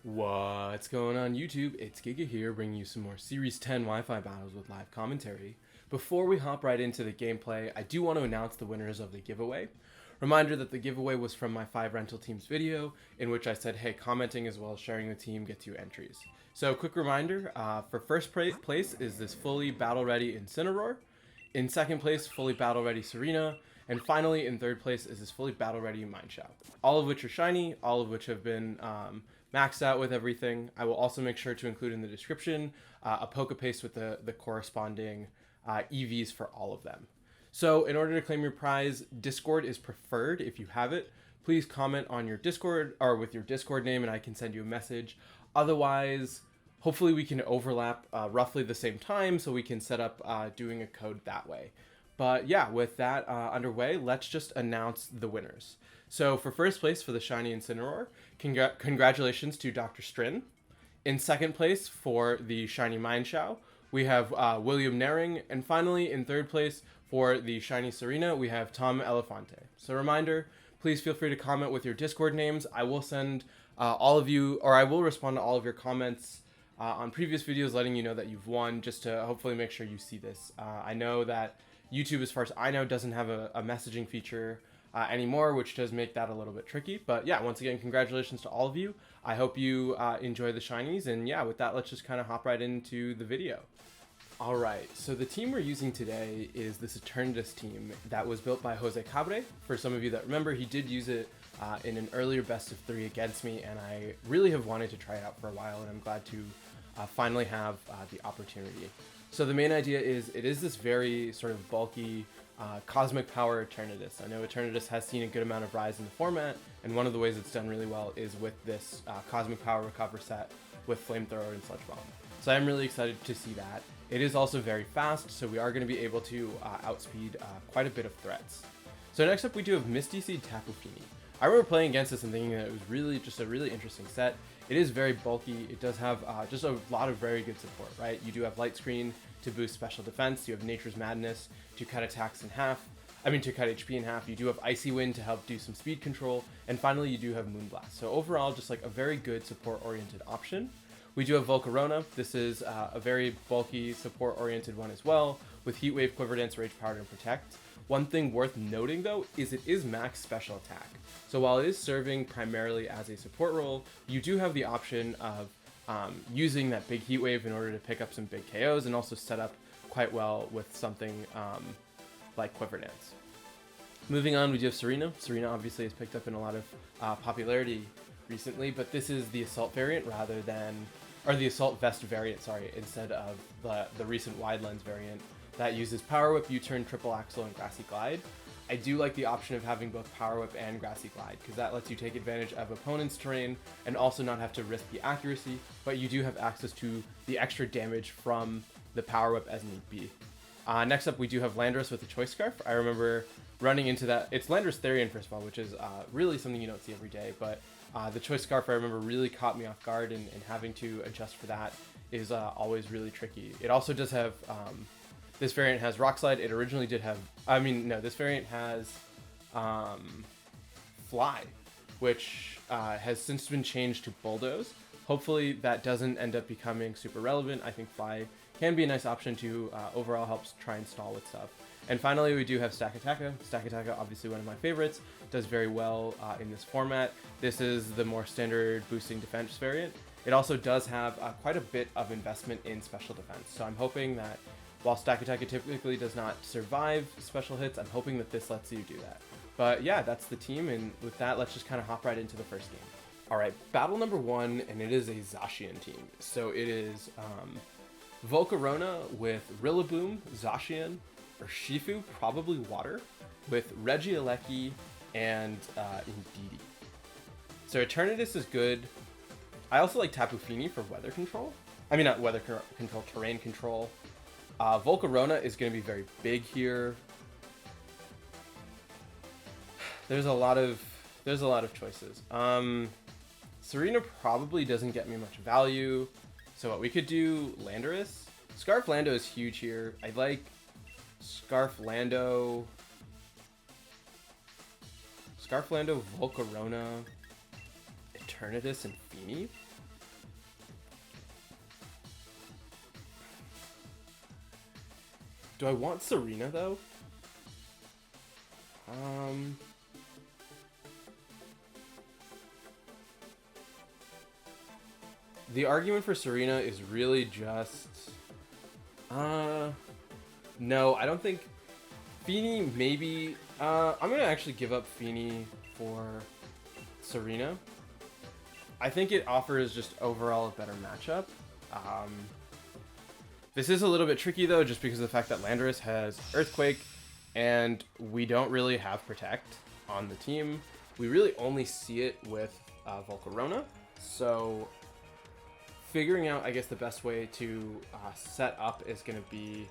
What's going on YouTube? It's Giga here, bringing you some more Series 10 Wi-Fi battles with live commentary. Before we hop right into the gameplay, I do want to announce the winners of the giveaway. Reminder that the giveaway was from my 5 rental teams video, in which I said, hey, commenting as well as sharing the team gets you entries. So quick reminder, for first place is this fully battle-ready Incineroar. In second place, fully battle-ready Serena. And finally, in third place is this fully battle-ready Mineshaw. All of which are shiny, all of which have been maxed out with everything. I will also make sure to include in the description a Pokepaste with the corresponding EVs for all of them. So in order to claim your prize, Discord is preferred if you have it. Please comment on your Discord or with your Discord name and I can send you a message. Otherwise, hopefully we can overlap roughly the same time so we can set up doing a code that way. But yeah, with that underway, let's just announce the winners. So for first place for the Shiny Incineroar, congratulations to Dr. Strin. In second place for the Shiny Mineshaw, we have William Nehring. And finally, in third place for the Shiny Serena, we have Tom Elefante. So reminder, please feel free to comment with your Discord names. I will send all of you, or I will respond to all of your comments on previous videos letting you know that you've won, just to hopefully make sure you see this. I know that YouTube, as far as I know, doesn't have a messaging feature anymore, which does make that a little bit tricky. But yeah, once again, congratulations to all of you. I hope you enjoy the shinies. And yeah, with that, let's just kind of hop right into the video. All right, so the team we're using today is this Eternatus team that was built by Jose Cabre. For some of you that remember, he did use it in an earlier best of 3 against me, and I really have wanted to try it out for a while, and I'm glad to finally have the opportunity. So the main idea is it is this very sort of bulky Cosmic Power Eternatus. I know Eternatus has seen a good amount of rise in the format, and one of the ways it's done really well is with this Cosmic Power Recover set with Flamethrower and Sludge Bomb. So I'm really excited to see that. It is also very fast, so we are going to be able to outspeed quite a bit of threats. So next up we do have Misty Seed Tapu Fini. I remember playing against this and thinking that it was really just a really interesting set. It is very bulky. It does have just a lot of very good support, right? You do have Light Screen to boost special defense. You have Nature's Madness to cut attacks in half. To cut HP in half. You do have Icy Wind to help do some speed control. And finally, you do have Moonblast. So overall, just like a very good support-oriented option. We do have Volcarona. This is a very bulky, support-oriented one as well, with Heat Wave, Quiver Dance, Rage Powder, and Protect. One thing worth noting, though, is it is max special attack. So while it is serving primarily as a support role, you do have the option of using that big Heat Wave in order to pick up some big KOs and also set up quite well with something like Quiver Dance. Moving on, we do have Serena. Serena obviously has picked up in a lot of popularity recently, but this is the Assault variant rather than, or the Assault Vest variant, sorry, instead of the recent Wide Lens variant that uses Power Whip, U-Turn, Triple Axle, and Grassy Glide. I do like the option of having both Power Whip and Grassy Glide because that lets you take advantage of opponent's terrain and also not have to risk the accuracy, but you do have access to the extra damage from the Power Whip as need be. Next up, we do have Landorus with the Choice Scarf. I remember running into that. It's Landorus Therian, first of all, which is really something you don't see every day, but the Choice Scarf I remember really caught me off guard, and having to adjust for that is always really tricky. It also does have, this variant has Rock Slide. It originally did have, this variant has Fly, which has since been changed to Bulldoze. Hopefully that doesn't end up becoming super relevant. I think Fly can be a nice option to overall helps try and stall with stuff. And finally, we do have Stakataka. Stakataka, obviously one of my favorites, does very well in this format. This is the more standard boosting defense variant. It also does have quite a bit of investment in special defense. So I'm hoping that while Stakataka typically does not survive special hits, I'm hoping that this lets you do that. But yeah, that's the team, and with that, let's just kind of hop right into the first game. All right, battle number 1, and it is a Zacian team. So it is Volcarona with Rillaboom, Zacian, Urshifu, probably Water, with Regieleki and Indeedee. So Eternatus is good. I also like Tapu Fini for weather control. Not weather control, terrain control. Volcarona is going to be very big here. There's a lot of choices. Serena probably doesn't get me much value. So what we could do, Landorus. Scarf Lando is huge here. I like Scarf Lando, Volcarona, Eternatus, and Fini. Do I want Serena, though? The argument for Serena is really just... no, I don't think... Feeny, maybe... I'm gonna actually give up Feeny for Serena. I think it offers just overall a better matchup. This is a little bit tricky, though, just because of the fact that Landorus has Earthquake, and we don't really have Protect on the team. We really only see it with Volcarona, so figuring out, I guess, the best way to set up is going to be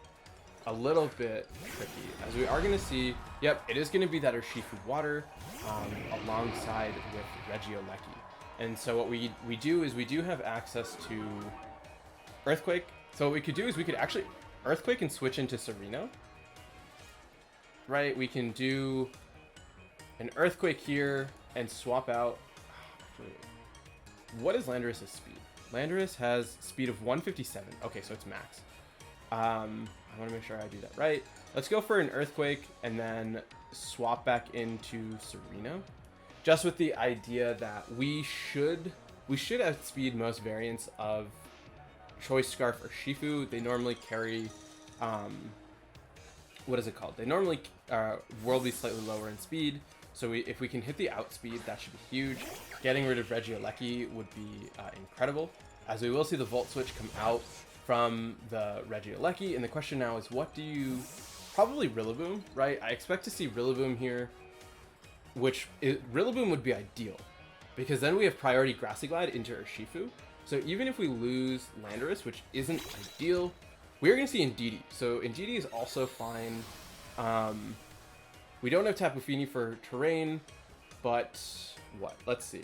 a little bit tricky, as we are going to see, yep, it is going to be that Urshifu Water alongside with Regieleki. And so what we do is we do have access to Earthquake. So what we could do is we could actually Earthquake and switch into Serena. Right, we can do an Earthquake here and swap out... What is Landorus' speed? Landorus has speed of 157. Okay, so it's max. I want to make sure I do that right. Let's go for an Earthquake and then swap back into Serena. Just with the idea that we should outspeed most variants of Choice Scarf or Shifu. They normally carry, what is it called? They normally will be slightly lower in speed. So if we can hit the outspeed, that should be huge. Getting rid of Regieleki would be incredible, as we will see the Volt Switch come out from the Regieleki. And the question now is, what do you... Probably Rillaboom, right? I expect to see Rillaboom here, Rillaboom would be ideal, because then we have priority Grassy Glide into Urshifu. So even if we lose Landorus, which isn't ideal, we're going to see Indeedee. So Indeedee is also fine. We don't have Tapu Fini for terrain, but what? Let's see.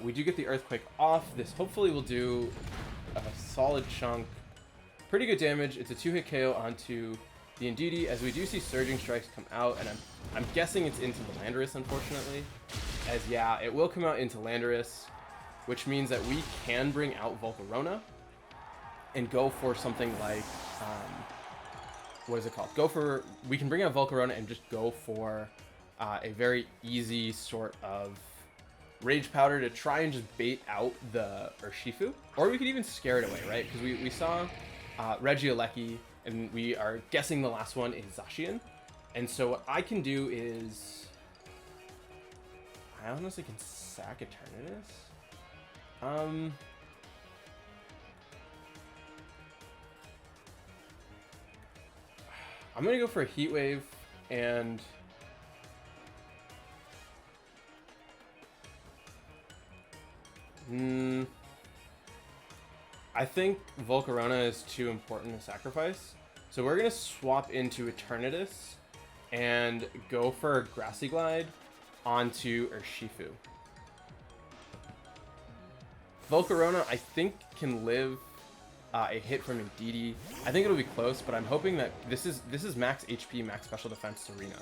We do get the Earthquake off. This hopefully will do a solid chunk. Pretty good damage. It's a 2-hit KO onto the Indeedee, as we do see Surging Strikes come out, and I'm guessing it's into the Landorus, unfortunately. As yeah, it will come out into Landorus, which means that we can bring out Volcarona and go for something like, what is it called? We can bring out Volcarona and just go for a very easy sort of Rage Powder to try and just bait out the Urshifu. Or we could even scare it away, right? Because we saw Regieleki, and we are guessing the last one is Zacian. And so what I can do is... I honestly can sack Eternatus. I'm gonna go for a Heat Wave, and I think Volcarona is too important to sacrifice. So we're gonna swap into Eternatus and go for a Grassy Glide onto Urshifu. Volcarona, I think, can live a hit from Indeedee. I think it'll be close, but I'm hoping that this is max HP, max special defense Serena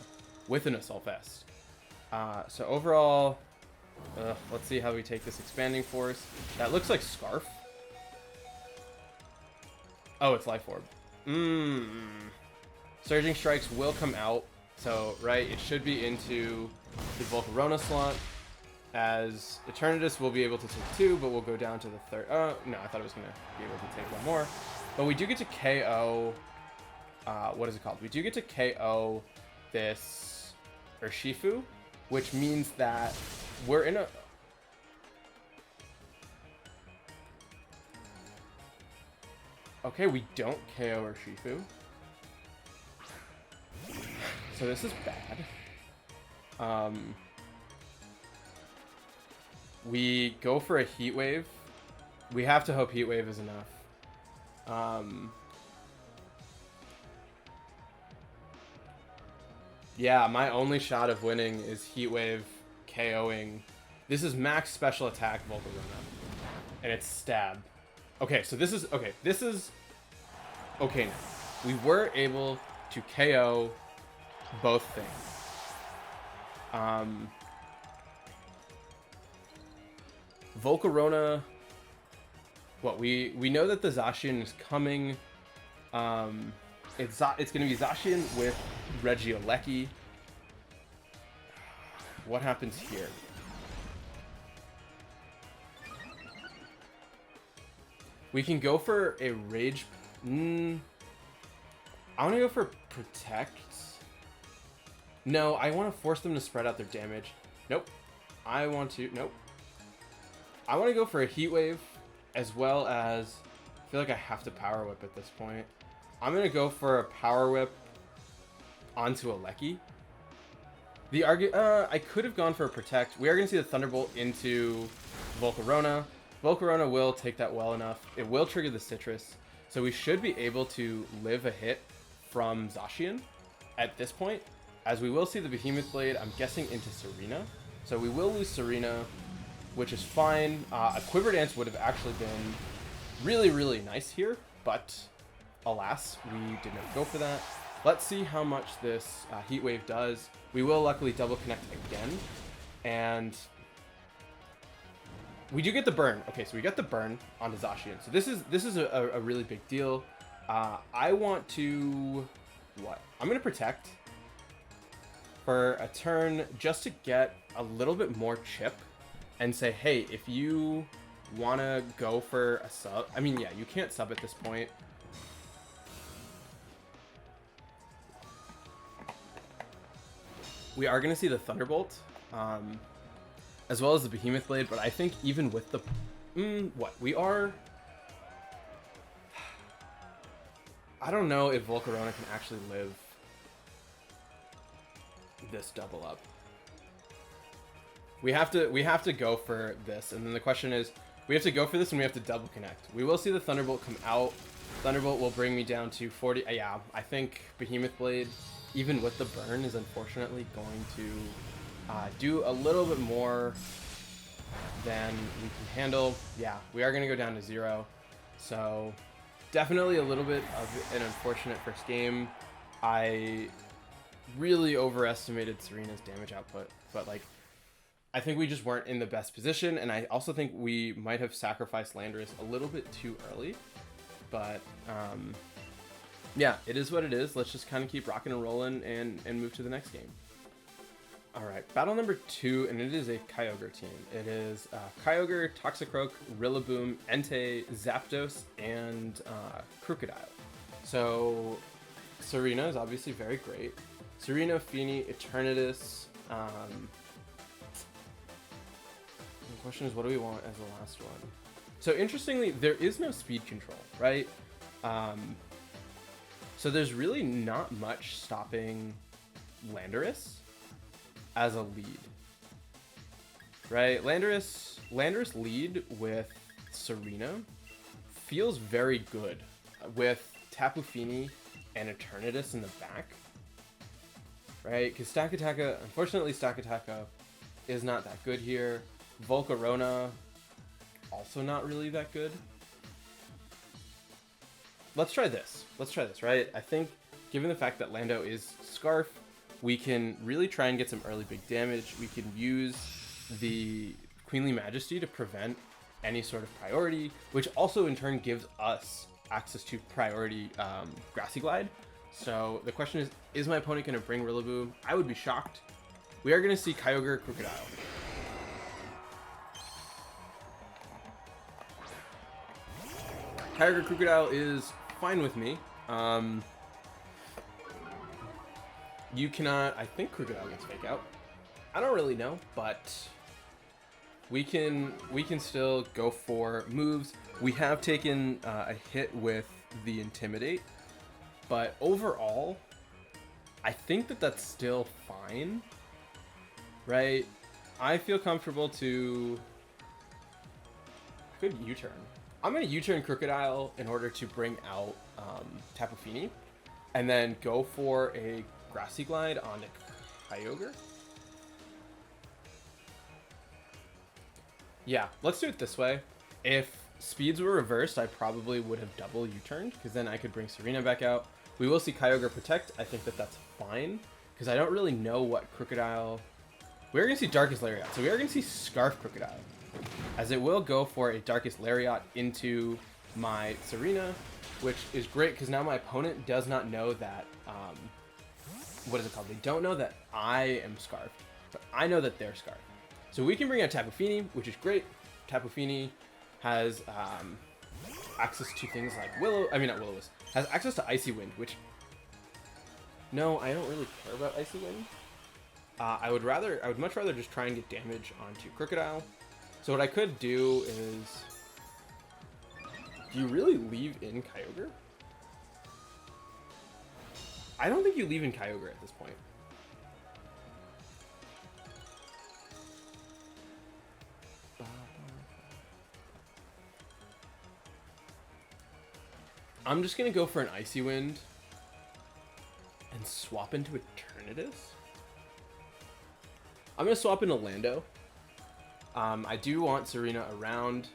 with an Assault Vest. So overall, let's see how we take this Expanding Force. That looks like Scarf. Oh, it's Life Orb. Surging Strikes will come out. So, right, it should be into the Volcarona slot, as Eternatus will be able to take 2, but we'll go down to the third. Oh, no, I thought it was going to be able to take 1 more. But we do get to KO, what is it called? We do get to KO this Urshifu, which means that we're in a... Okay, we don't KO Urshifu. So this is bad. We go for a Heat Wave. We have to hope Heat Wave is enough. Yeah, my only shot of winning is Heat Wave KOing. This is max special attack Volcarona, and it's stab. Okay, so this is okay. This is okay now. We were able to KO both things. Volcarona. What we know that the Zacian is coming. It's going to be Zacian with Regieleki. What happens here? We can go for a Rage. I want to go for Protect. No, I want to force them to spread out their damage. Nope. Nope. I want to go for a Heat Wave, as well as, I feel like I have to Power Whip at this point. I'm going to go for a Power Whip onto a Lecky. I could have gone for a Protect. We are going to see the Thunderbolt into Volcarona. Volcarona will take that well enough. It will trigger the Citrus. So we should be able to live a hit from Zacian at this point. As we will see the Behemoth Blade, I'm guessing into Serena. So we will lose Serena, which is fine. A Quiver Dance would have actually been really, really nice here. But alas, we did not go for that. Let's see how much this Heat Wave does. We will luckily double connect again. And we do get the burn. Okay, so we get the burn onto Zacian. So this is a really big deal. I want to... what? I'm going to Protect for a turn just to get a little bit more chip and say, hey, if you want to go for a sub... I mean, yeah, you can't sub at this point. We are going to see the Thunderbolt, as well as the Behemoth Blade, but I think even with the... what? We are... I don't know if Volcarona can actually live this double up. We have to go for this, and then the question is, we have to go for this and we have to double connect. We will see the Thunderbolt come out. Thunderbolt will bring me down to 40. Yeah, I think Behemoth Blade, even with the burn, is unfortunately going to do a little bit more than we can handle. Yeah, we are going to go down to 0. So definitely a little bit of an unfortunate first game. I really overestimated Serena's damage output, but like, I think we just weren't in the best position, and I also think we might have sacrificed Landorus a little bit too early. But yeah, it is what it is. Let's just kind of keep rocking and rolling and move to the next game. All right, battle number 2, and it is a Kyogre team. It is Kyogre, Toxicroak, Rillaboom, Entei, Zapdos, and Crocodile. So Serena is obviously very great. Serena, Feeny, Eternatus. The question is, what do we want as the last one? So interestingly, there is no speed control, right? So there's really not much stopping Landorus as a lead, right? Landorus lead with Serena feels very good with Tapu Fini and Eternatus in the back, right? Because Stakataka, unfortunately, Stakataka is not that good here. Volcarona, also not really that good. Let's try this, right? I think, given the fact that Lando is Scarf, we can really try and get some early big damage. We can use the Queenly Majesty to prevent any sort of priority, which also in turn gives us access to priority Grassy Glide. So the question is my opponent going to bring Rillaboom? I would be shocked. We are going to see Kyogre Crocodile. Kyogre Crocodile is fine with me. You cannot... I think Crocodile gets Fake Out. I don't really know, but we can still go for moves. We have taken a hit with the Intimidate, but overall, I think that that's still fine, right? I feel comfortable to... Good U-turn. I'm going to U-turn Crocodile in order to bring out Tapu Fini, and then go for a Grassy Glide on Kyogre. Yeah, let's do it this way. If speeds were reversed, I probably would have double U-turned, because then I could bring Serena back out. We will see Kyogre Protect. I think that that's fine, because I don't really know what Crocodile... We're going to see Darkest Lariat, so we are going to see Scarf Crocodile, as it will go for a Darkest Lariat into my Serena, which is great because now my opponent does not know that, what is it called? They don't know that I am Scarfed, but I know that they're Scarfed. So we can bring out Tapu Fini, which is great. Tapu Fini has access to things like has access to Icy Wind, which, no, I don't really care about Icy Wind. I would much rather just try and get damage onto Crocodile. So what I could do is, do you really leave in Kyogre? I don't think you leave in Kyogre at this point. I'm just gonna go for an Icy Wind and swap into Eternatus. I'm gonna swap into Lando. I do want Serena around.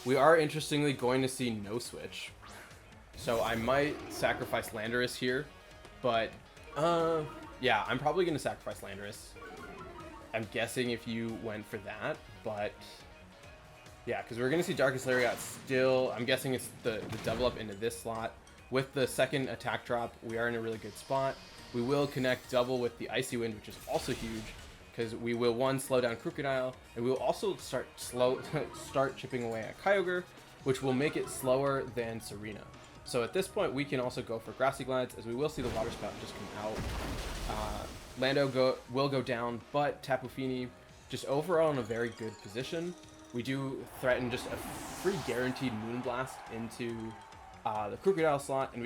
We are interestingly going to see no switch, so I might sacrifice Landorus here, but yeah, I'm probably gonna sacrifice Landorus. I'm guessing if you went for that, but yeah, because we're gonna see Darkest Lariat still. I'm guessing it's the double up into this slot. With the second attack drop, we are in a really good spot. We will connect double with the Icy Wind, which is also huge, because we will, one, slow down Crocodile, and we will also start chipping away at Kyogre, which will make it slower than Serena. So at this point, we can also go for Grassy Glides, as we will see the Water Spout just come out. Lando will go down, but Tapu Fini just overall in a very good position. We do threaten just a free guaranteed Moonblast into the Crocodile slot, and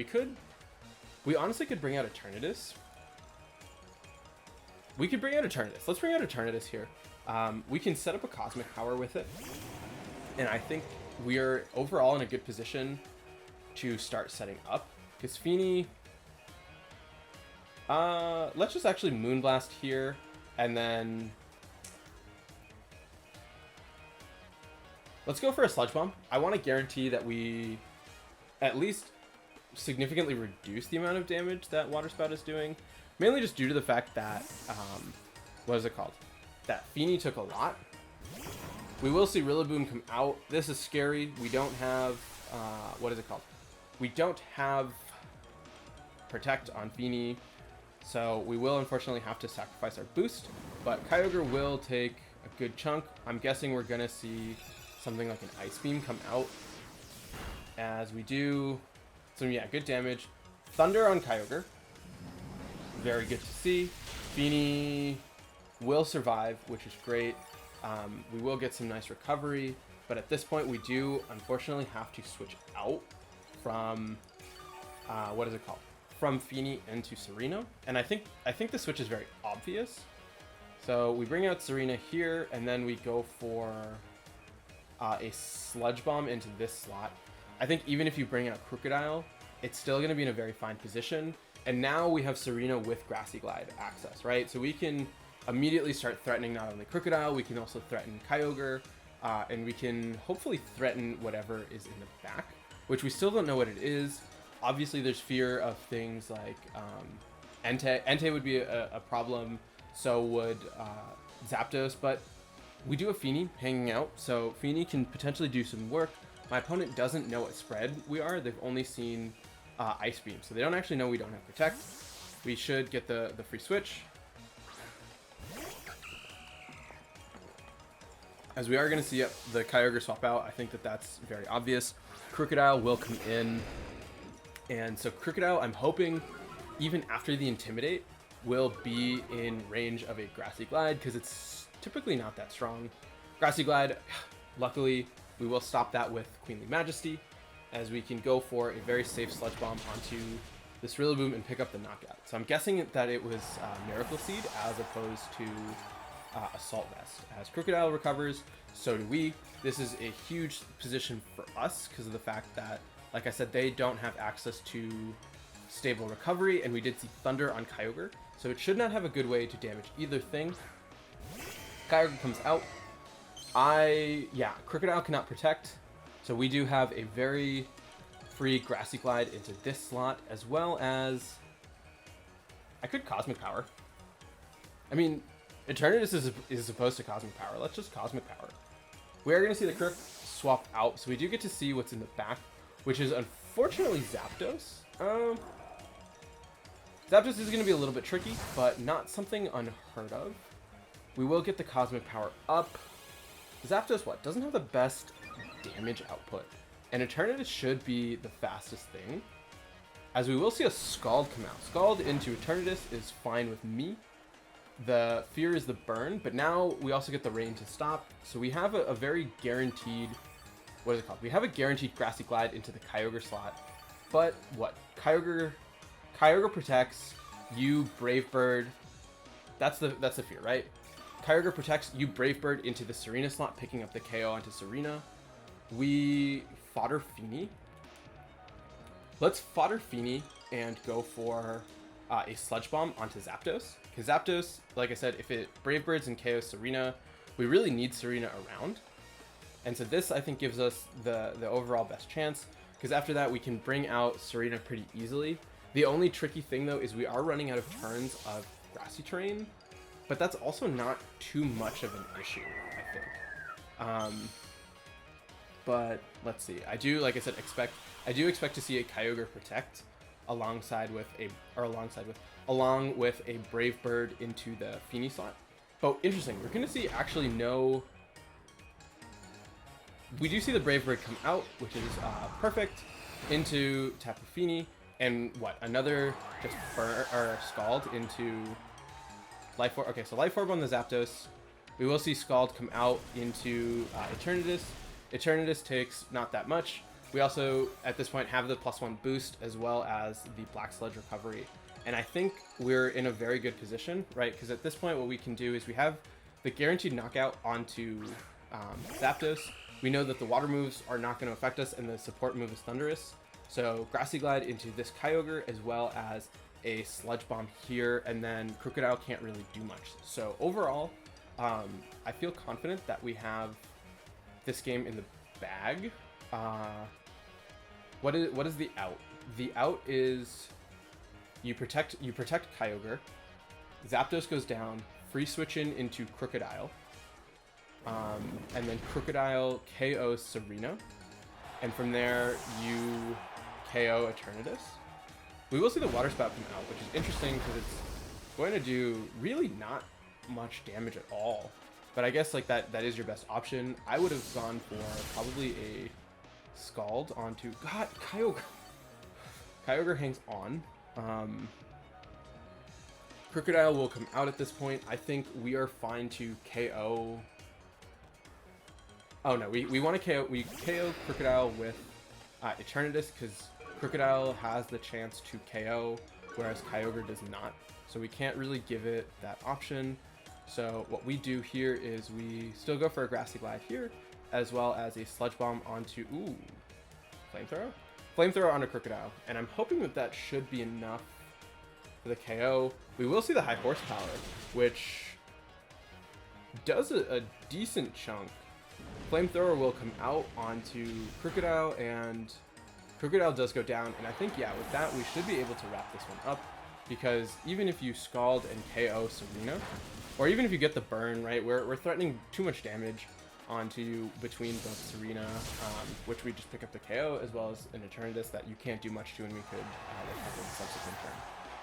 we honestly could bring out Eternatus. We could bring out Eternatus. Let's bring out Eternatus here. We can set up a Cosmic Power with it, and I think we are overall in a good position to start setting up. Because Fini, let's just actually Moonblast here, and then let's go for a Sludge Bomb. I want to guarantee that we at least significantly reduce the amount of damage that Water Spout is doing. Mainly just due to the fact that, what is it called? That Fini took a lot. We will see Rillaboom come out. This is scary. We don't have, what is it called? We don't have Protect on Fini, so we will unfortunately have to sacrifice our boost, but Kyogre will take a good chunk. I'm guessing we're going to see something like an Ice Beam come out as we do. So yeah, good damage. Thunder on Kyogre. Very good to see. Fini will survive, which is great. We will get some nice recovery, but at this point we do unfortunately have to switch out from what is it called? From Fini into Serena, and I think the switch is very obvious. So we bring out Serena here, and then we go for a Sludge Bomb into this slot. I think even if you bring out Crocodile, it's still going to be in a very fine position. And now we have Serena with Grassy Glide access, right? So we can immediately start threatening not only Crocodile, we can also threaten Kyogre, and we can hopefully threaten whatever is in the back, which we still don't know what it is. Obviously, there's fear of things like Entei. Entei would be a problem, so would Zapdos, but we do have Fini hanging out, so Fini can potentially do some work. My opponent doesn't know what spread we are. They've only seen Ice Beam, so they don't actually know we don't have Protect. We should get the free switch, as we are going to see the Kyogre swap out. I think that's very obvious. Crocodile will come in, and so Crocodile, I'm hoping, even after the Intimidate, will be in range of a Grassy Glide, because it's typically not that strong. Grassy Glide, luckily, we will stop that with Queenly Majesty, as we can go for a very safe Sludge Bomb onto this Rillaboom and pick up the knockout. So I'm guessing that it was Miracle Seed as opposed to Assault Vest. As Crocodile recovers, so do we. This is a huge position for us because of the fact that, like I said, they don't have access to stable recovery, and we did see Thunder on Kyogre, so it should not have a good way to damage either thing. Kyogre comes out. Crocodile cannot Protect, so we do have a very free Grassy Glide into this slot, as well as I could Cosmic Power. I mean, Eternatus is supposed to Cosmic Power. Let's just Cosmic Power. We are going to see the Croc swap out, so we do get to see what's in the back. which is unfortunately Zapdos. Zapdos is going to be a little bit tricky, but not something unheard of. We will get the Cosmic Power up. Zapdos, what? Doesn't have the best damage output. And Eternatus should be the fastest thing. As we will see a Scald come out. Scald into Eternatus is fine with me. The fear is the burn, but now we also get the rain to stop. So we have a very guaranteed, what is it called? We have a guaranteed Grassy Glide into the Kyogre slot. But what? Kyogre protects, you Brave Bird. That's the fear, right? Kyogre protects, you Brave Bird into the Serena slot, picking up the KO onto Serena. We fodder Feeny. Let's fodder Feeny and go for a Sludge Bomb onto Zapdos. Because Zapdos, like I said, if it Brave Birds and KO Serena, we really need Serena around. And so this, I think, gives us the overall best chance. Because after that, we can bring out Serena pretty easily. The only tricky thing, though, is we are running out of turns of grassy terrain. But that's also not too much of an issue, I think. But let's see. I do, like I said, expect to see a Kyogre protect along with a Brave Bird into the Feeny slot. But interesting, we're gonna see actually no. We do see the Brave Bird come out, which is perfect, into Tapu Fini, and what, another just burn or Scald into Life Orb. Okay, so Life Orb on the Zapdos. We will see Scald come out into Eternatus. Eternatus takes not that much. We also, at this point, have the +1 boost as well as the Black Sludge recovery. And I think we're in a very good position, right? Because at this point, what we can do is we have the guaranteed knockout onto Zapdos. We know that the water moves are not going to affect us, and the support move is Thunderous. So Grassy Glide into this Kyogre, as well as a Sludge Bomb here, and then Crocodile can't really do much. So overall, I feel confident that we have this game in the bag. What is the out? The out is you protect Kyogre. Zapdos goes down, free switch into Crocodile. And then Crocodile KOs Serena. And from there, you KO Eternatus. We will see the Water Spout come out, which is interesting because it's going to do really not much damage at all. But I guess like that is your best option. I would have gone for probably a Scald onto... God, Kyogre. Kyogre hangs on. Crocodile will come out at this point. I think we are fine to KO... Oh no, we want to KO. We KO Crocodile with Eternatus because Crocodile has the chance to KO, whereas Kyogre does not. So we can't really give it that option. So what we do here is we still go for a Grassy Glide here, as well as a Sludge Bomb onto Flamethrower? Flamethrower onto Crocodile. And I'm hoping that should be enough for the KO. We will see the high horsepower, which does a decent chunk. Flamethrower will come out onto Crocodile, and Crocodile does go down, and I think, yeah, with that, we should be able to wrap this one up, because even if you Scald and KO Serena, or even if you get the burn, right, we're threatening too much damage onto you between both Serena, which we just pick up the KO, as well as an Eternatus that you can't do much to, and we could recover the subsequent turn.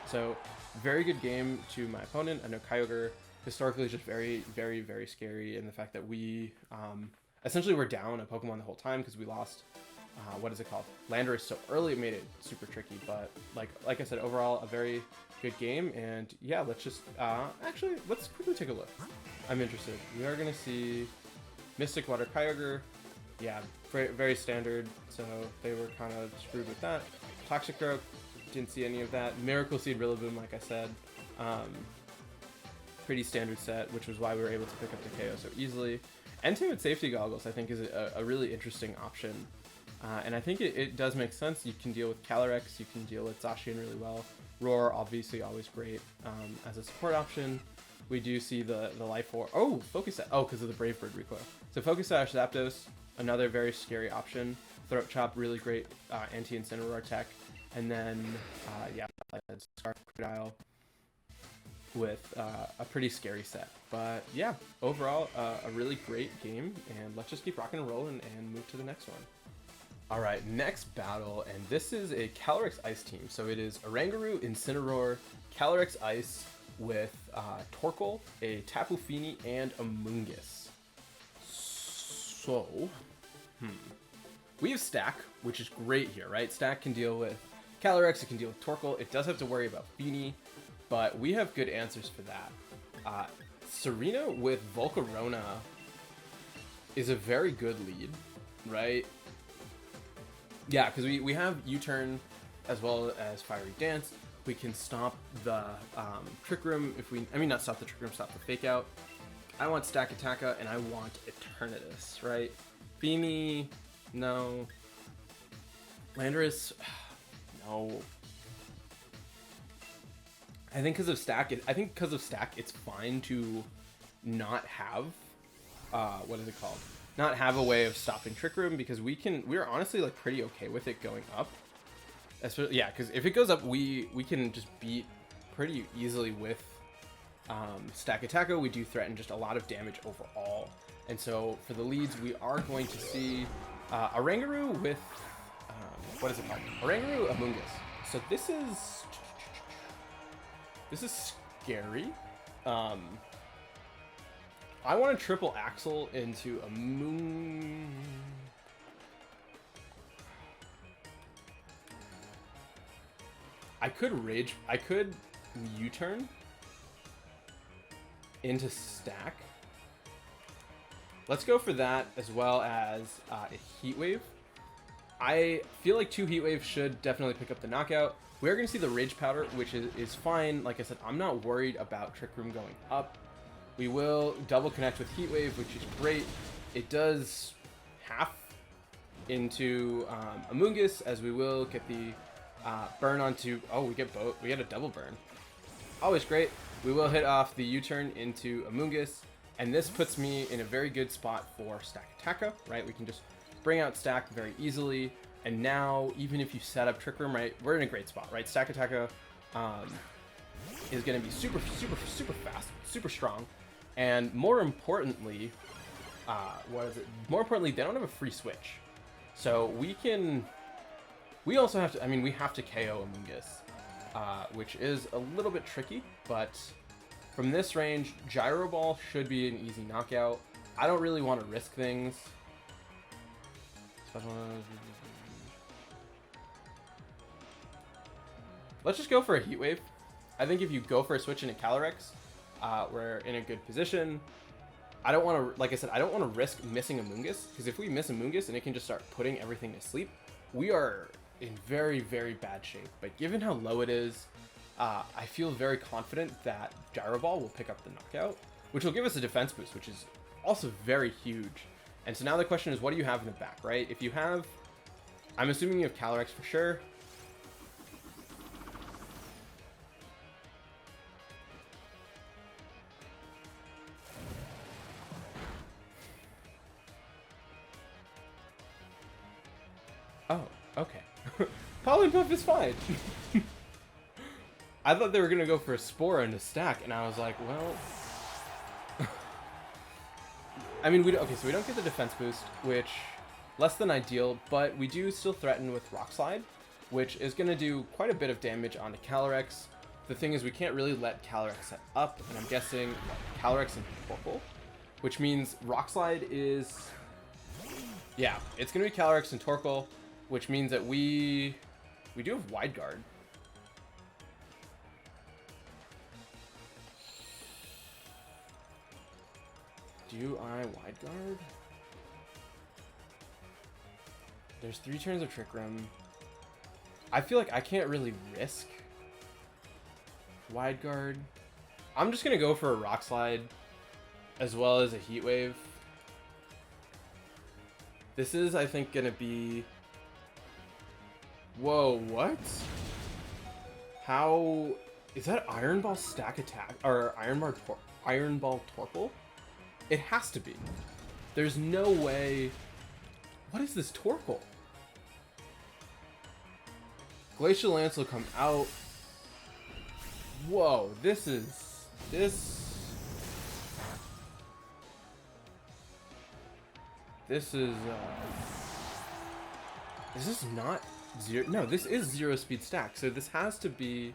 So, very good game to my opponent. I know Kyogre historically is just very, very, very scary, and the fact that we essentially were down a Pokemon the whole time because we lost, what is it called? Landorus so early, it made it super tricky, but like I said, overall, a very good game, and yeah, let's just, actually, let's quickly take a look. I'm interested. We are going to see Mystic Water Kyogre, yeah, very, very standard, so they were kind of screwed with that. Toxic Growth, didn't see any of that. Miracle Seed Rillaboom, like I said, pretty standard set, which was why we were able to pick up the KO so easily. Entei Safety Goggles, I think, is a really interesting option. And I think it does make sense. You can deal with Calyrex, you can deal with Zacian really well. Roar, obviously, always great as a support option. We do see the Life Orb. Oh, Focus Sash. Oh, because of the Brave Bird recoil. So Focus Sash, Zapdos, another very scary option. Throat Chop, really great anti-Incineroar tech. And then, yeah, like I said, Scarf Crocodile with a pretty scary set. But yeah, overall, a really great game, and let's just keep rocking and rolling and move to the next one. Alright, next battle, and this is a Calyrex Ice team. So it is Oranguru, Incineroar, Calyrex Ice with Torkoal, a Tapu Fini, and a Mungus. So, we have Stack, which is great here, right? Stack can deal with Calyrex, it can deal with Torkoal. It does have to worry about Fini, but we have good answers for that. Serena with Volcarona is a very good lead, right? Yeah, because we have U-turn as well as Fiery Dance. We can stop the Trick Room if we... I mean, not stop the Trick Room, stop the Fake Out. I want Stack Attacka, and I want Eternatus, right? Fini, no. Landorus, no. I think because of Stack, it's fine to not have, what is it called? Not have a way of stopping Trick Room, because we're honestly like pretty okay with it going up. Especially, yeah, because if it goes up, we can just beat pretty easily with Stack Attacka. We do threaten just a lot of damage overall. And so for the leads, we are going to see Oranguru with, what is it called? Oranguru Amoonguss. So this is scary. I want to triple Axle into a Moon. I could U-turn into Stack. Let's go for that, as well as a Heat Wave. I feel like 2 Heat Waves should definitely pick up the knockout. We are going to see the Rage Powder, which is fine. Like I said, I'm not worried about Trick Room going up. We will double connect with Heat Wave, which is great. It does half into Amoonguss, as we will get the burn onto... Oh, we get both. We get a double burn. Always great. We will hit off the U-turn into Amoonguss, and this puts me in a very good spot for Stack Attacka, right? We can just bring out Stack very easily, and now, even if you set up Trick Room, right, we're in a great spot, right? Stack Attacka is going to be super fast, super strong, and more importantly, More importantly, they don't have a free switch, so we also have to. I mean, we have to KO Amoonguss, which is a little bit tricky, but from this range, Gyro Ball should be an easy knockout. I don't really want to risk things. Let's just go for a Heat Wave. I think if you go for a switch into Calyrex, we're in a good position. I don't want to, like I said, I don't want to risk missing Amoonguss, because if we miss Amoonguss and it can just start putting everything to sleep, we are in very, very bad shape. But given how low it is, I feel very confident that Gyro Ball will pick up the knockout, which will give us a defense boost, which is also very huge. And so now the question is, what do you have in the back, right? If you have, I'm assuming you have Calyrex for sure. Oh, okay. Pollen is fine. I thought they were gonna go for a Spore and a Stack, and I was like, well... I mean, okay, so we don't get the defense boost, which, less than ideal, but we do still threaten with Rock Slide, which is gonna do quite a bit of damage onto Calyrex. The thing is, we can't really let Calyrex set up, and I'm guessing Calyrex and Torkoal, which means Rock Slide is... Yeah, it's gonna be Calyrex and Torkoal, which means that we do have Wide Guard. Do I Wide Guard? There's 3 turns of Trick Room. I feel like I can't really risk Wide Guard. I'm just gonna go for a Rock Slide as well as a Heat Wave. This is, I think, gonna be... Whoa, what? How... Is that Iron Ball Stack Attack? Or Iron Ball Torkoal? It has to be. There's no way... What is this Torkoal? Glacial Lance will come out. Whoa, this is... Is this not zero? No, this is 0 speed stack. So this has to be.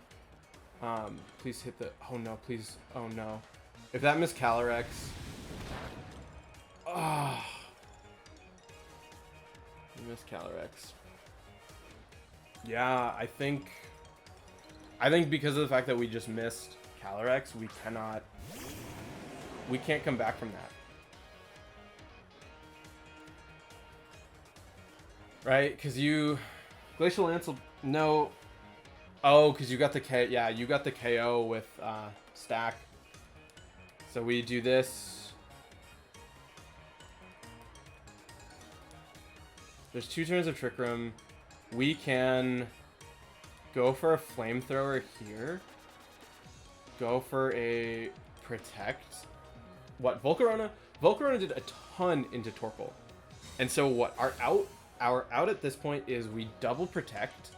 Please hit the. Oh no, please. Oh no. If that missed Calyrex. Ah. Oh. Missed Calyrex. Yeah, I think because of the fact that we just missed Calyrex, we can't come back from that. Right? Because Glacial Lance will... No. Oh, because you got the K... Yeah, you got the KO with stack. So we do this. There's 2 turns of Trick Room. We can go for a Flamethrower here. Go for a Protect. What, Volcarona? Volcarona did a ton into Torkoal. And so what, our out at this point is we double Protect.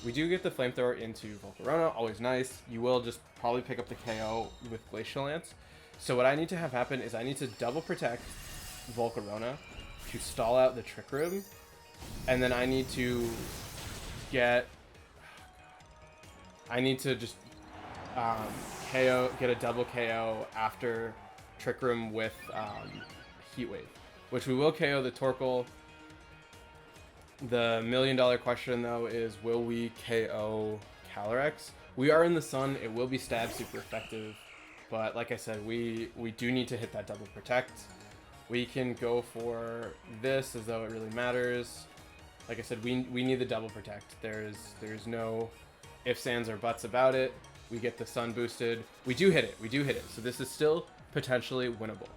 We do get the Flamethrower into Volcarona, always nice. You will just probably pick up the KO with Glacial Lance. So what I need to have happen is I need to double Protect Volcarona to stall out the Trick Room. And then I need to get... I need to just KO, get a double KO after Trick Room with Heat Wave, which we will KO the Torkoal. The $1 million question though is, will we KO Calyrex? We are in the sun, it will be stab super effective, but like I said, we do need to hit that double Protect. We can go for this as though it really matters. Like I said, we need the double Protect. There's no ifs, ands, or buts about it. We get the sun boosted. We do hit it. So this is still potentially winnable.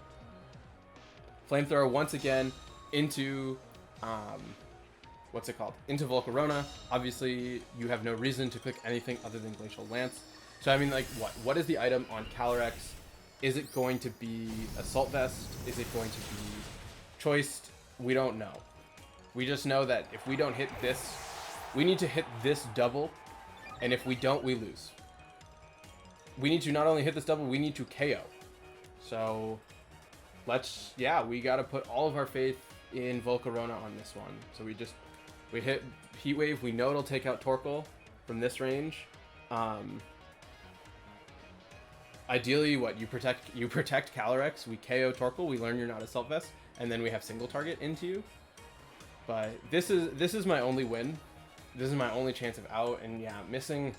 Flamethrower once again into, what's it called? Into Volcarona. Obviously, you have no reason to click anything other than Glacial Lance. So I mean, like, what is the item on Calyrex? Is it going to be Assault Vest? Is it going to be Choiced? We don't know. We just know that if we don't hit this, we need to hit this double, and if we don't, we lose. We need to not only hit this double, we need to KO. So, we gotta put all of our faith in Volcarona on this one. So we hit Heat Wave, we know it'll take out Torkoal from this range. Ideally, you protect Calyrex, we KO Torkoal, we learn you're not Assault Vest, and then we have single target into you. But this is my only win. This is my only chance of out, and yeah, missing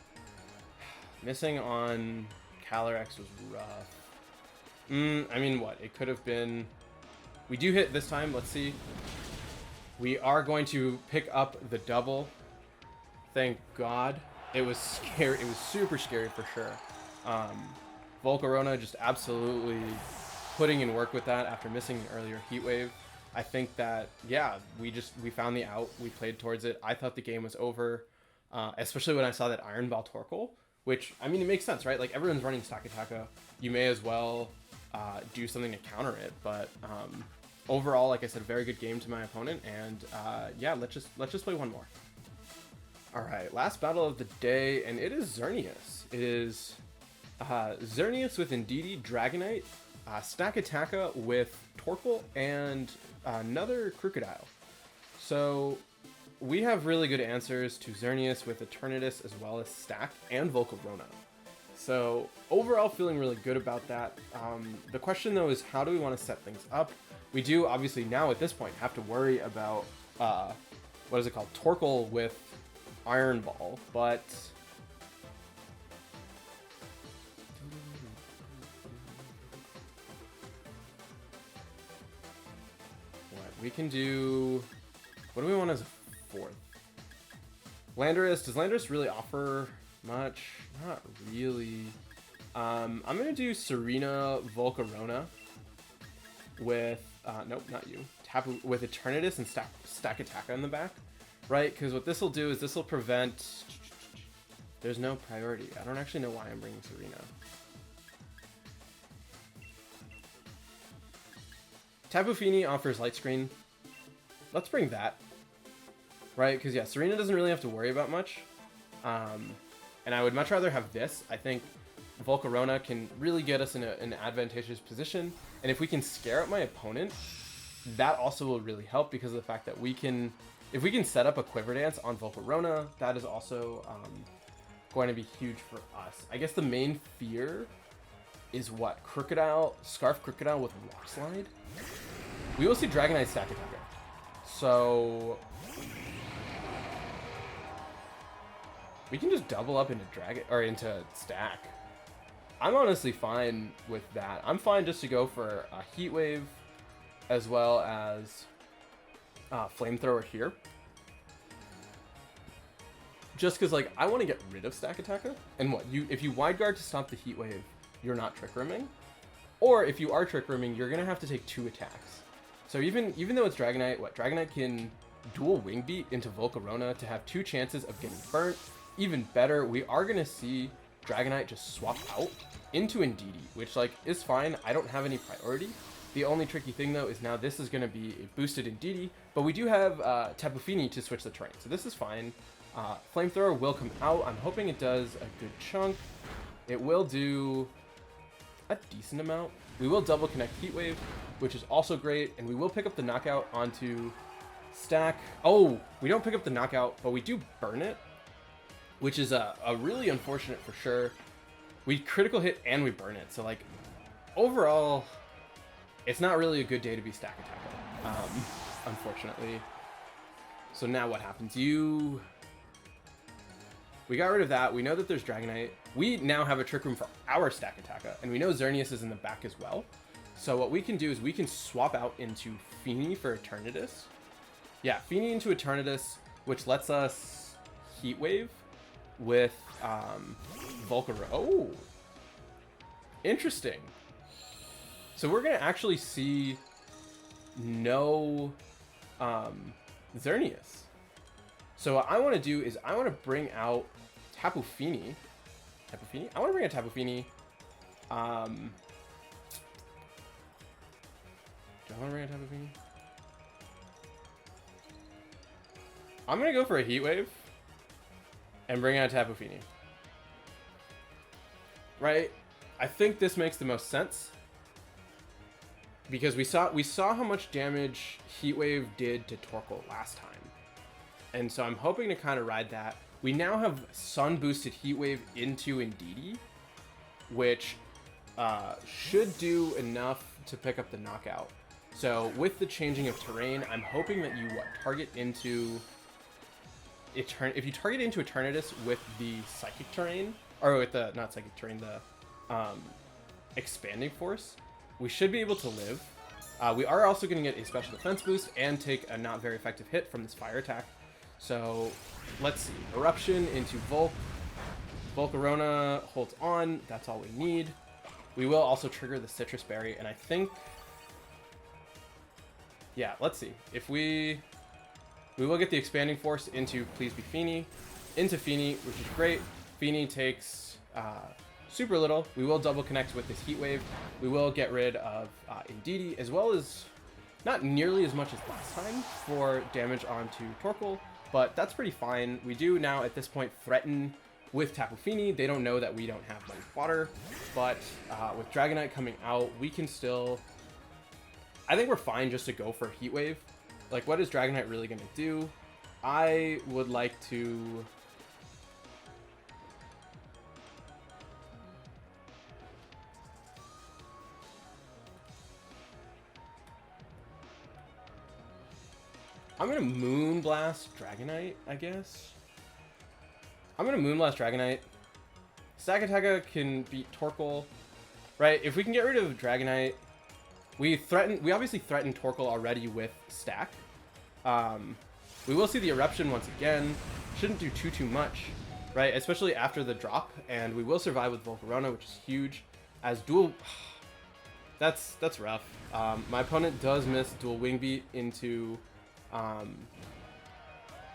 on Calyrex was rough. I mean, what? It could have been... We do hit this time, let's see. We are going to pick up the double. Thank God. It was scary. It was super scary for sure. Volcarona just absolutely putting in work with that after missing the earlier Heat Wave. I think that, yeah, we found the out. We played towards it. I thought the game was over, especially when I saw that Iron Ball Torkoal, which, I mean, it makes sense, right? Like, everyone's running Stakataka. You may as well do something to counter it. But overall, like I said, very good game to my opponent. And yeah, let's just play one more. All right, last battle of the day, and it is Xerneas. It is Xerneas with Indeedee, Dragonite, Stakataka with Torkoal, and another Crocodile. So we have really good answers to Xerneas with Eternatus as well as Stack and Volcarona. So overall, feeling really good about that. The question though is, how do we want to set things up? We do obviously now at this point have to worry about what is it called, Torkoal with Iron Ball, but we can do... What do we want as a fourth? Landorus. Does Landorus really offer much? Not really. I'm going to do Serena Volcarona with... nope, not you. With Eternatus and Stakataka in the back. Right? Because what this will do is this will prevent... There's no priority. I don't actually know why I'm bringing Serena. Tapu Fini offers Light Screen. Let's bring that. Right? Because, yeah, Serena doesn't really have to worry about much. And I would much rather have this. I think Volcarona can really get us in an advantageous position. And if we can scare out my opponent that also will really help because of the fact that we can, if we can set up a Quiver Dance on Volcarona, that is also going to be huge for us. I guess the main fear is what? Crocodile, Scarf Crocodile with Rock Slide? We will see Dragonite stack attacker. So we can just double up into Dragon or into stack. I'm honestly fine with that. I'm fine just to go for a Heat Wave as well as Flamethrower here. Just because, like, I want to get rid of Stack Attacker. And what? If you Wide Guard to stop the Heat Wave, you're not Trick Rooming. Or if you are Trick Rooming, you're going to have to take 2 attacks. So even though it's Dragonite, Dragonite can dual Wing Beat into Volcarona to have 2 chances of getting burnt. Even better, we are going to see Dragonite just swap out into Indeedee, which, like, is fine. I don't have any priority. The only tricky thing, though, is now this is going to be a boosted Indeedee, but we do have Tapu Fini to switch the terrain, so this is fine. Flamethrower will come out. I'm hoping it does a good chunk. It will do a decent amount. We will double connect Heat Wave, which is also great, and we will pick up the knockout onto stack. Oh, we don't pick up the knockout, but we do burn it, which is a really unfortunate for sure. We critical hit and we burn it, so, like, overall, it's not really a good day to be stack attacker, unfortunately. So now what happens? We got rid of that. We know that there's Dragonite. We now have a Trick Room for our stack attacker, and we know Xerneas is in the back as well. So what we can do is we can swap out into Fini for Eternatus. Yeah, Fini into Eternatus, which lets us Heat Wave with Volcarona. Oh, interesting. So we're going to actually see no Xerneas. So what I want to do is I want to bring out Tapu Fini. Tapu Fini? I want to bring out Tapu Fini. Do I want to bring out Tapu Fini? I'm going to go for a Heat Wave and bring out Tapu Fini. Right? I think this makes the most sense. Because we saw how much damage Heat Wave did to Torkoal last time. And so I'm hoping to kind of ride that. We now have Sun boosted Heat Wave into Indeedee, which should do enough to pick up the knockout. So with the changing of terrain, I'm hoping that you target into if you target into Eternatus with the Psychic terrain, or with the not Psychic terrain, the Expanding Force, we should be able to live. We are also going to get a special defense boost and take a not very effective hit from this fire attack. So let's see. Eruption into Volk. Volcarona holds on. That's all we need. We will also trigger the Citrus Berry, and I think... Yeah, let's see. If we will get the Expanding Force into Please Be Fini. Into Fini, which is great. Fini takes... super little. We will double connect with this Heat Wave. We will get rid of Indeedee, as well as not nearly as much as last time for damage onto Torkoal, but that's pretty fine. We do now at this point threaten with Tapu Fini. They don't know that we don't have Muddy Water, but with Dragonite coming out, we can still... I think we're fine just to go for a Heat Wave. Like, what is Dragonite really going to do? I would like to... I'm going to Moonblast Dragonite, I guess. I'm going to Moonblast Dragonite. Stack Attacker can beat Torkoal. Right, if we can get rid of Dragonite, we obviously threatened Torkoal already with Stack. We will see the Eruption once again. Shouldn't do too much, right? Especially after the drop, and we will survive with Volcarona, which is huge. As dual... That's rough. My opponent does miss dual Wing Beat into...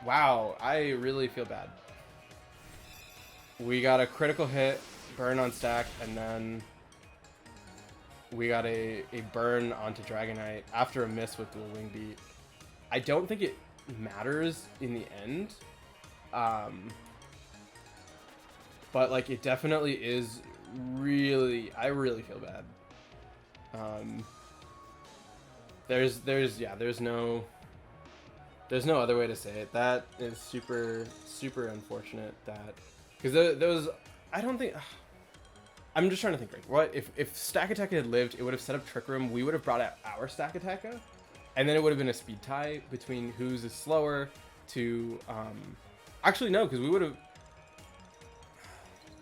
Wow, I really feel bad. We got a critical hit, burn on stack, and then we got a burn onto Dragonite after a miss with dual Wing Beat. I don't think it matters in the end, but like it definitely is really, I really feel bad. there's no other way to say it. That is super unfortunate that, because those, I don't think, I'm just trying to think, right? What if Stack Attack had lived, it would have set up Trick Room, we would have brought out our Stack Attacker, and then it would have been a speed tie between whose is slower to actually no, because we would have,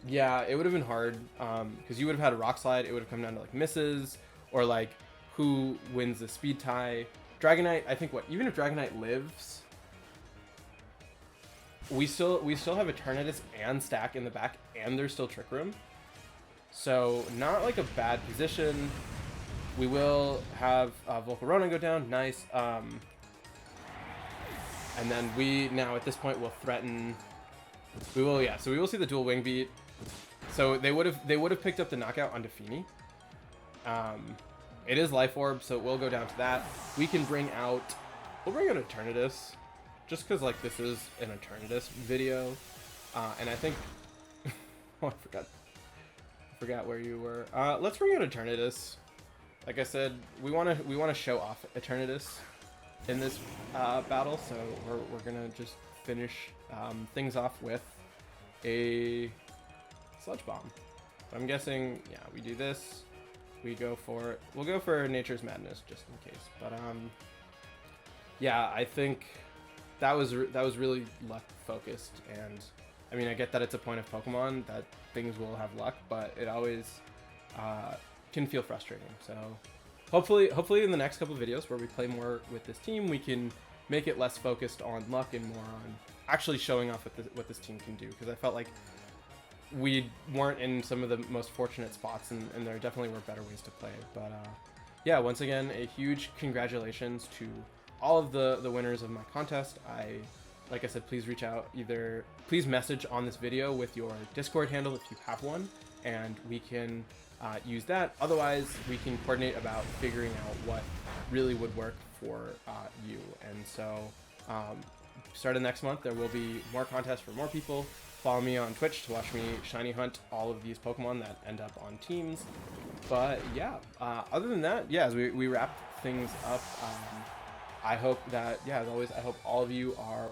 yeah, it would have been hard, because you would have had a Rock Slide, it would have come down to like misses, or like who wins the speed tie. Dragonite, I think, what, even if Dragonite lives, we still have Eternatus and Stack in the back, and there's still Trick Room. So not like a bad position. We will have Volcarona go down, nice. And then we now at this point will threaten. We will, yeah. So we will see the dual wing beat. So they would have picked up the knockout on Defini. It is Life Orb, so it will go down to that. We'll bring out Eternatus, just because like this is an Eternatus video, and I think oh, I forgot where you were. Let's bring out Eternatus. Like I said, we want to show off Eternatus in this battle, so we're gonna just finish things off with a Sludge Bomb. So I'm guessing, yeah, we do this. We'll go for Nature's Madness just in case. But yeah, I think that was really luck focused, and I mean, I get that it's a point of Pokemon that things will have luck, but it always can feel frustrating. So hopefully in the next couple of videos where we play more with this team, we can make it less focused on luck and more on actually showing off what this team can do, because I felt like we weren't in some of the most fortunate spots, and there definitely were better ways to play. But yeah, once again, a huge congratulations to all of the winners of my contest. Like I said, please reach out, please message on this video with your Discord handle if you have one, and we can use that. Otherwise, we can coordinate about figuring out what really would work for you. And so starting next month, there will be more contests for more people. Follow me on Twitch to watch me shiny hunt all of these Pokemon that end up on teams. But yeah, other than that, yeah, as we wrap things up, I hope that, yeah, as always, I hope all of you are